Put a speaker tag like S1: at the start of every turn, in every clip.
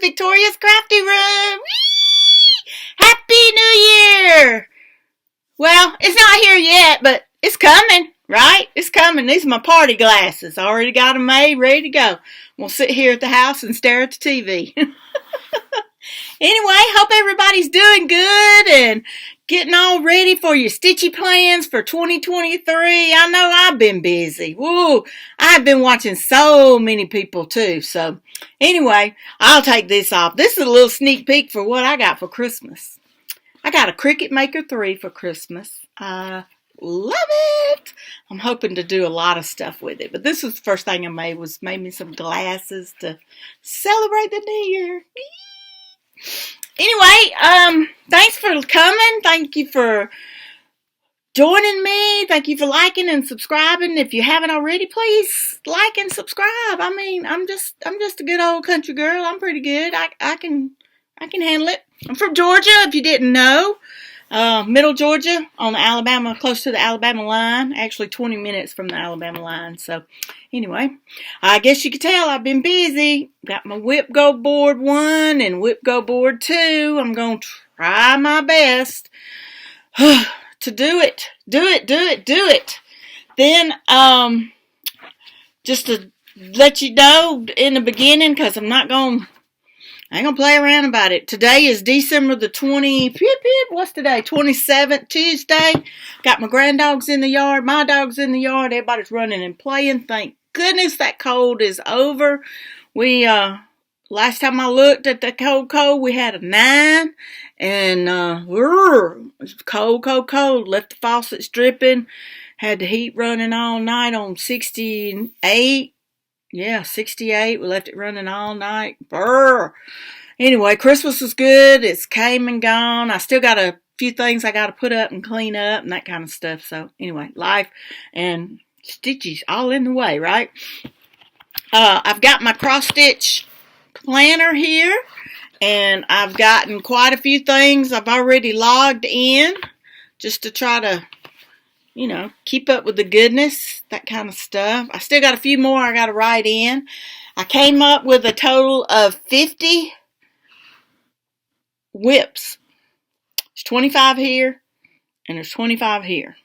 S1: Victoria's Crafty Room. Whee! Happy New Year! Well, it's not here yet, but it's coming, right? It's coming. These are my party glasses. I already got them made, ready to go. We'll sit here at the house and stare at the TV. Anyway, hope everybody's doing good and getting all ready for your stitchy plans for 2023. I know I've been busy. Woo! I've been watching so many people too. So anyway, I'll take this off. This is a little sneak peek for what I got for Christmas. I got a Cricut Maker 3 for Christmas. I love it. I'm hoping to do a lot of stuff with it. But this was the first thing I made me some glasses to celebrate the new year. Anyway, thanks for coming. Thank you for joining me. Thank you for liking and subscribing. If you haven't already, please like and subscribe. I mean, I'm just a good old country girl. I'm pretty good. I can handle it. I'm from Georgia, if you didn't know. Middle Georgia, on the Alabama, close to the Alabama line. Actually, 20 minutes from the Alabama line. So, anyway, I guess you could tell I've been busy. Got my wipgo board 1 and wipgo board 2. I'm going to try my best to do it. Do it. Then, just to let you know in the beginning, because I ain't going to play around about it. Today is December the 27th, Tuesday. Got my granddogs in the yard, my dog's in the yard. Everybody's running and playing. Thank goodness that cold is over. We, last time I looked at the cold, we had a 9. And, it was cold. Left the faucets dripping. Had the heat running all night on 68. Yeah, 68. We left it running all night. Brr. Anyway, Christmas was good. It's came and gone. I still got a few things I got to put up and clean up and that kind of stuff. So, anyway, life and stitches all in the way, right? I've got my cross-stitch planner here. And I've gotten quite a few things I've already logged in. Just to try to keep up with the goodness, that kind of stuff. I still got a few more I got to write in. I came up with a total of 50 WIPs. There's 25 here, and there's 25 here.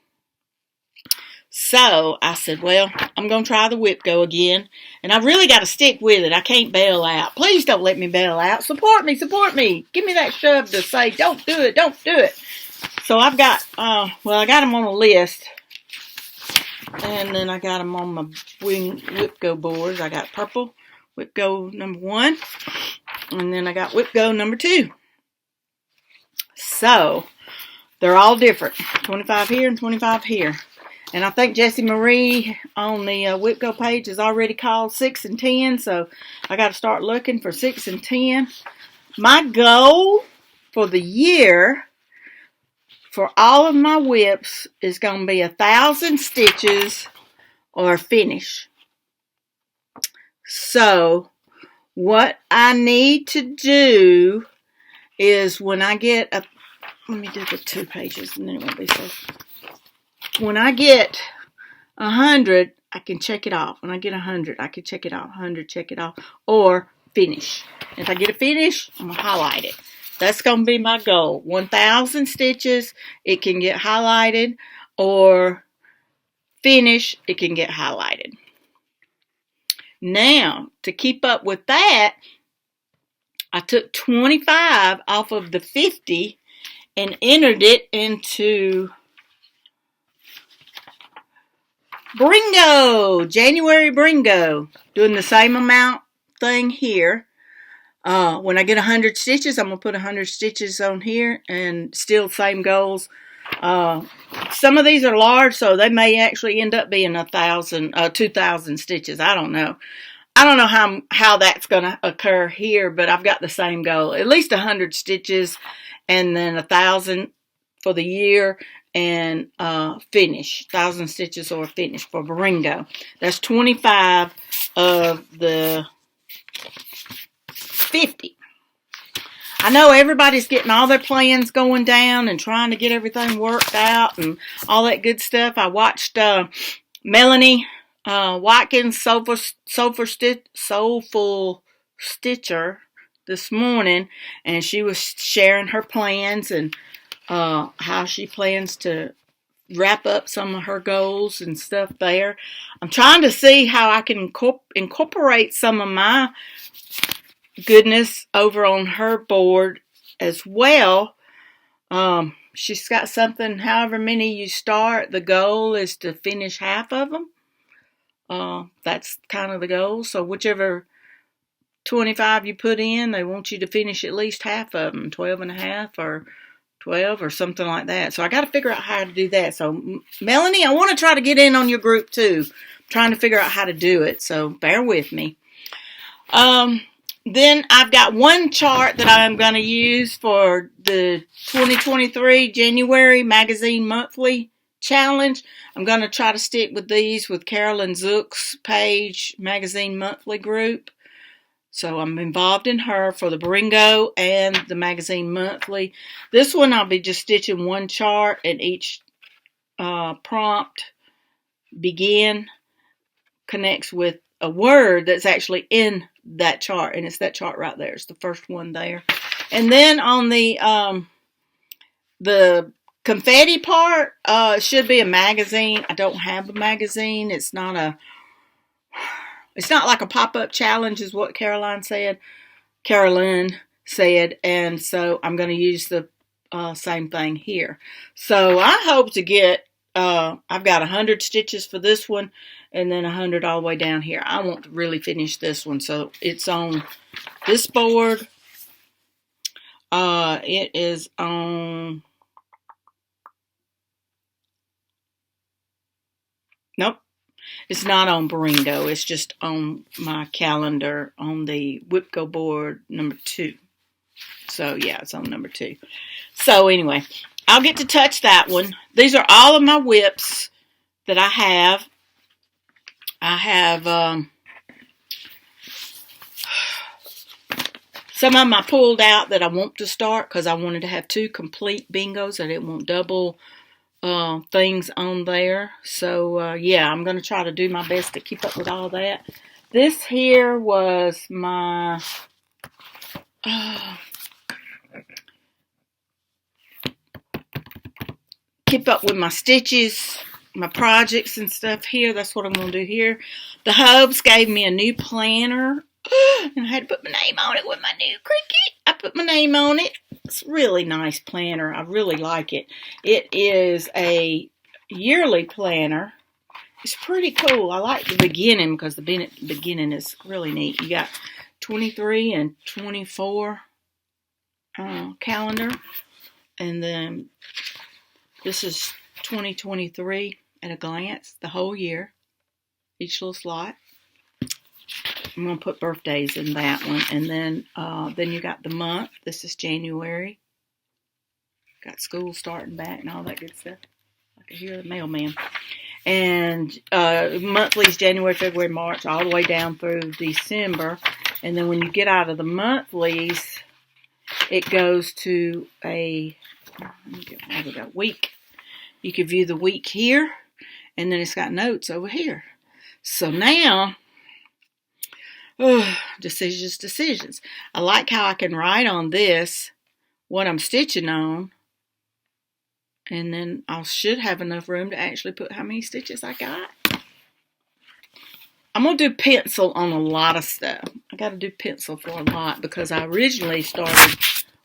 S1: So, I said, well, I'm going to try the wipgo again. And I really got to stick with it. I can't bail out. Please don't let me bail out. Support me. Give me that shove to say, don't do it. So I've got, I got them on a list, and then I got them on my wipgo boards. I got purple wipgo number 1, and then I got wipgo number 2. So, they're all different, 25 here and 25 here. And I think Jessie Marie on the wipgo page is already called 6 and 10, so I got to start looking for 6 and 10. My goal for the year for all of my WIPs is going to be 1,000 stitches or finish. So, what I need to do is when I get let me do the 2 pages and then it won't be so. When I get 100, I can check it off. When I get 100, I can check it off. 100, check it off. Or finish. If I get a finish, I'm going to highlight it. That's going to be my goal. 1,000 stitches, it can get highlighted, or finish, it can get highlighted. Now, to keep up with that, I took 25 off of the 50 and entered it into Bringo, January Bringo. Doing the same amount thing here. When I get 100 stitches, I'm going to put 100 stitches on here and still same goals. Some of these are large, so they may actually end up being 2,000 stitches. I don't know. I don't know how that's going to occur here, but I've got the same goal. At least 100 stitches and then 1,000 for the year and finish. 1,000 stitches or finish for Bringo. That's 25 of the 50. I know everybody's getting all their plans going down and trying to get everything worked out and all that good stuff. I watched Melanie Watkins, Soulful Stitcher, this morning, and she was sharing her plans and how she plans to wrap up some of her goals and stuff there. I'm trying to see how I can incorporate some of my goodness over on her board as well. She's got something, however many you start, the goal is to finish half of them. That's kind of the goal. So whichever 25 you put in, they want you to finish at least half of them, 12 and a half or 12 or something like that. So I got to figure out how to do that. So Melanie, I want to try to get in on your group too. I'm trying to figure out how to do it. So bear with me. Then I've got one chart that I'm going to use for the 2023 January Magazine Monthly Challenge. I'm going to try to stick with these with Carolyn Zook's page, Magazine Monthly group. So I'm involved in her for the Bringo and the Magazine Monthly. This one I'll be just stitching one chart, and each prompt, begin, connects with a word that's actually in that chart, and it's that chart right there. It's the first one there. And then on the confetti part, it should be a magazine. I don't have a magazine. It's not like a pop-up challenge is what Carolyn said, and so I'm going to use the same thing here. So I hope to get, I've got 100 stitches for this one, and then 100 all the way down here. I want to really finish this one, so it's on this board. It is on, nope, it's not on Bringo. It's just on my calendar on the WIPgo board number 2. So yeah, it's on number 2. So anyway, I'll get to touch that one. These are all of my WIPs that I have. I have some of them I pulled out that I want to start because I wanted to have 2 complete bingos. I didn't want double things on there. So yeah, I'm going to try to do my best to keep up with all that. This here was my keep up with my stitches, my projects and stuff here. That's what I'm going to do here. The Hubs gave me a new planner, and I had to put my name on it with my new Cricut. I put my name on it. It's a really nice planner. I really like it. It is a yearly planner. It's pretty cool. I like the beginning because the beginning is really neat. You got 23 and 24 calendar, and then this is 2023 at a glance, the whole year, each little slot. I'm going to put birthdays in that one. And then you got the month. This is January. Got school starting back and all that good stuff. I can hear the mailman. And monthly is January, February, March, all the way down through December. And then when you get out of the monthlies, it goes to a week. You can view the week here, and then it's got notes over here. So now, decisions. I like how I can write on this what I'm stitching on, and then I should have enough room to actually put how many stitches I got. I'm going to do pencil on a lot of stuff. I got to do pencil for a lot because I originally started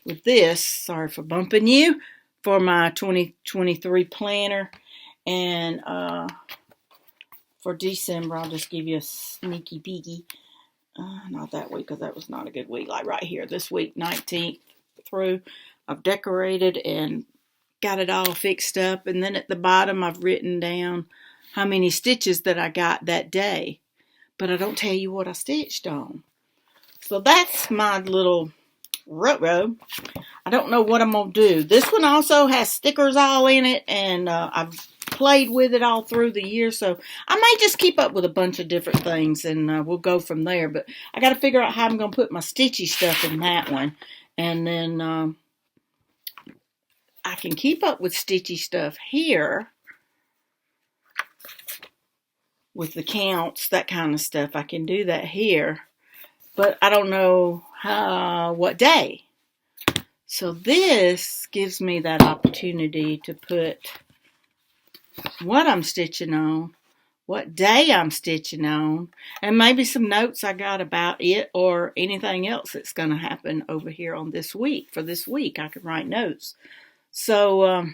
S1: with this. Sorry for bumping you. For my 2023 planner, and for December I'll just give you a sneaky peeky. Not that week because that was not a good week. Like right here, this week 19th through, I've decorated and got it all fixed up, and then at the bottom I've written down how many stitches that I got that day, but I don't tell you what I stitched on. So that's my little row. I don't know what I'm going to do. This one also has stickers all in it, and I've played with it all through the year, so I may just keep up with a bunch of different things, and we'll go from there. But I got to figure out how I'm going to put my stitchy stuff in that one, and then I can keep up with stitchy stuff here with the counts, that kind of stuff. I can do that here. But I don't know what day. So this gives me that opportunity to put what I'm stitching on, what day I'm stitching on, and maybe some notes I got about it or anything else that's going to happen over here on this week. For this week, I can write notes. So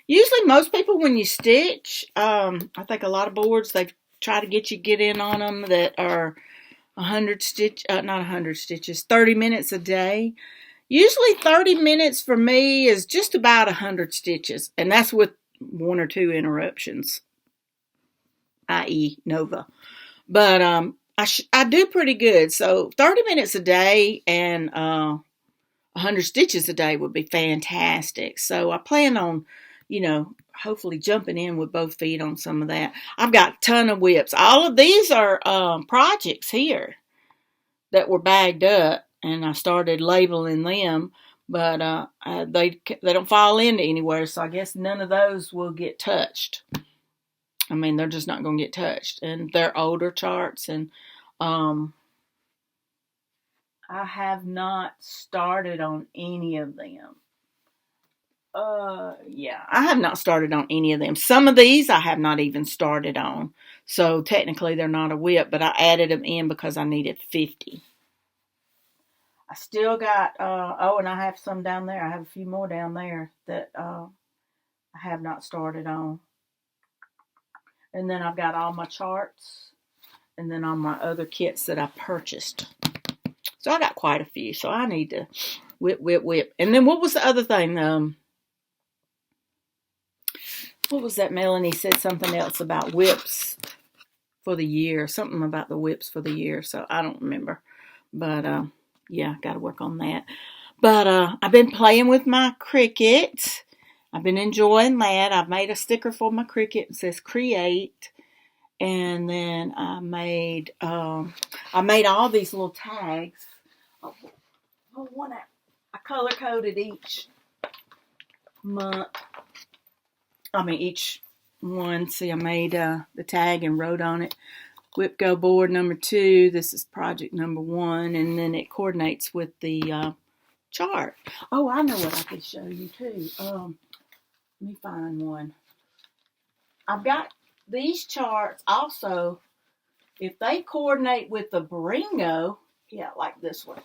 S1: usually most people when you stitch, I think a lot of boards, they try to get in on them that are 30 minutes a day. Usually 30 minutes for me is just about 100 stitches, and that's with 1 or 2 interruptions, i.e. Nova. But I do pretty good. So 30 minutes a day and 100 stitches a day would be fantastic. So I plan on, hopefully jumping in with both feet on some of that. I've got a ton of WIPs. All of these are projects here that were bagged up, and I started labeling them, but they don't fall into anywhere, so I guess none of those will get touched. I mean, they're just not going to get touched, and they're older charts, and I have not started on any of them. Yeah, I have not started on any of them. Some of these I have not even started on, so technically they're not a WIP, but I added them in because I needed 50. I still got, and I have some down there. I have a few more down there that I have not started on. And then I've got all my charts, and then all my other kits that I purchased. So I got quite a few, so I need to WIP. And then what was the other thing? What was that, Melanie said something else about WIPs for the year, something about the WIPs for the year, so I don't remember. But yeah, got to work on that. But I've been playing with my Cricut. I've been enjoying that. I've made a sticker for my Cricut. It says create. And then I made all these little tags. I color coded each month. Each one. See, I made the tag and wrote on it, wipgo board number 2. This is project number 1, and then it coordinates with the chart. Oh, I know what I could show you too. Let me find one. I've got these charts also. If they coordinate with the Bringo, yeah, like this one.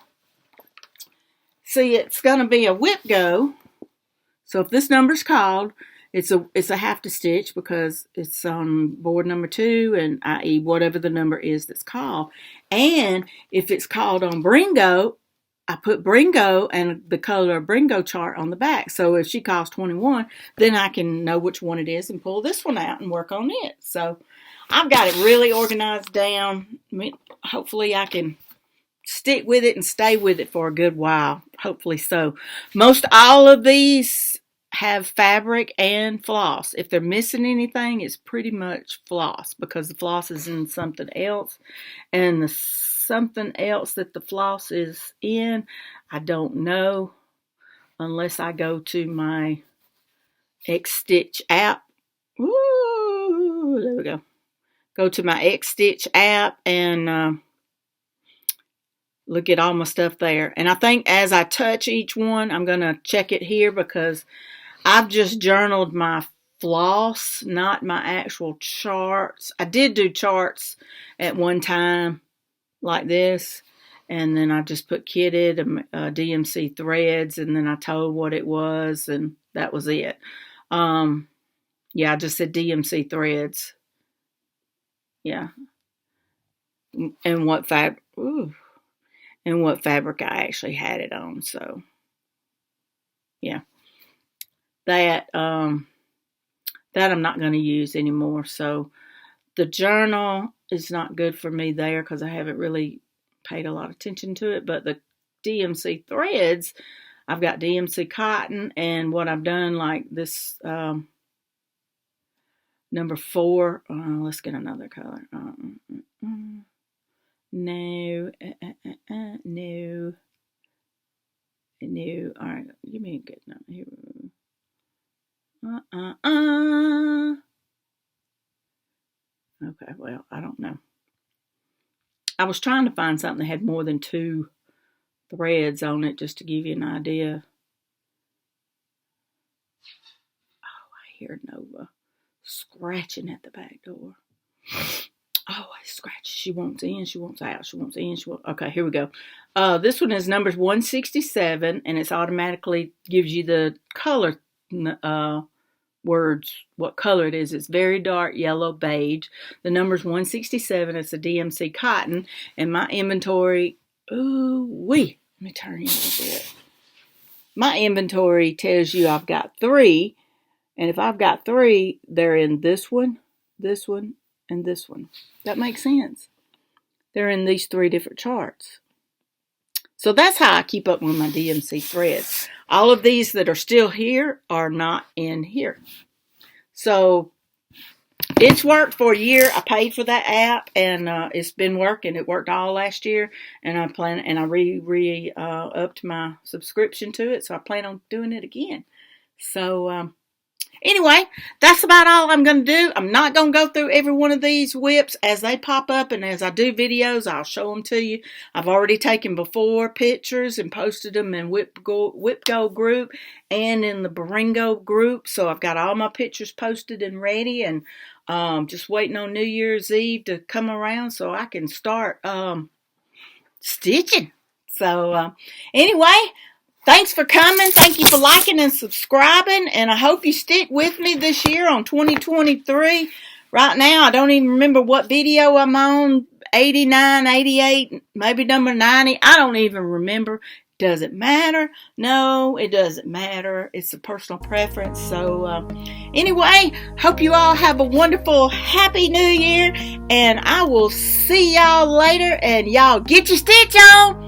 S1: See, it's going to be a wipgo. So if this number's called, it's a have to stitch because it's on board number 2, and i.e. whatever the number is that's called. And if it's called on Bringo, I put Bringo and the color Bringo chart on the back. So if she calls 21, then I can know which one it is and pull this one out and work on it. So I've got it really organized down. Hopefully I can stick with it and stay with it for a good while. Hopefully so. Most all of these have fabric and floss. If they're missing anything, it's pretty much floss because the floss is in something else, and the something else that the floss is in, I don't know unless I go to my X-Stitch app. Ooh, there we go. Go to my X-Stitch app and look at all my stuff there. And I think as I touch each one, I'm going to check it here because I've just journaled my floss, not my actual charts. I did do charts at one time like this, and then I just put kitted DMC threads, and then I told what it was, and that was it. Yeah, I just said DMC threads. Yeah. And what fabric I actually had it on. So yeah. That I'm not going to use anymore. So the journal is not good for me there because I haven't really paid a lot of attention to it. But the DMC threads, I've got DMC cotton, and what I've done, like this number 4. Let's get another color. No. All right, give me a good number here. Okay, well, I don't know. I was trying to find something that had more than 2 threads on it, just to give you an idea. Oh, I hear Nova scratching at the back door. Oh, I scratch. She wants in, she wants out, she wants in, she wants... Okay, here we go. This one is number 167, and it's automatically gives you the color words, what color it is. It's very dark yellow beige. The number's 167. It's a DMC cotton, and my inventory... Ooh-wee. Let me turn you a little bit. My inventory tells you I've got 3, and if I've got 3, they're in this one, and this one. That makes sense. They're in these 3 different charts. So that's how I keep up with my DMC threads. All of these that are still here are not in here. So it's worked for a year. I paid for that app, and it's been working. It worked all last year, and I upped my subscription to it, so I plan on doing it again. So anyway, that's about all I'm going to do. I'm not going to go through every one of these WIPs as they pop up, and as I do videos, I'll show them to you. I've already taken before pictures and posted them in wipgo group and in the Baringo group. So I've got all my pictures posted and ready, and just waiting on New Year's Eve to come around so I can start stitching. So anyway, thanks for coming. Thank you for liking and subscribing. And I hope you stick with me this year on 2023. Right now, I don't even remember what video I'm on. 89, 88, maybe number 90. I don't even remember. Does it matter? No, it doesn't matter. It's a personal preference. So anyway, hope you all have a wonderful, happy new year. And I will see y'all later. And y'all get your stitch on.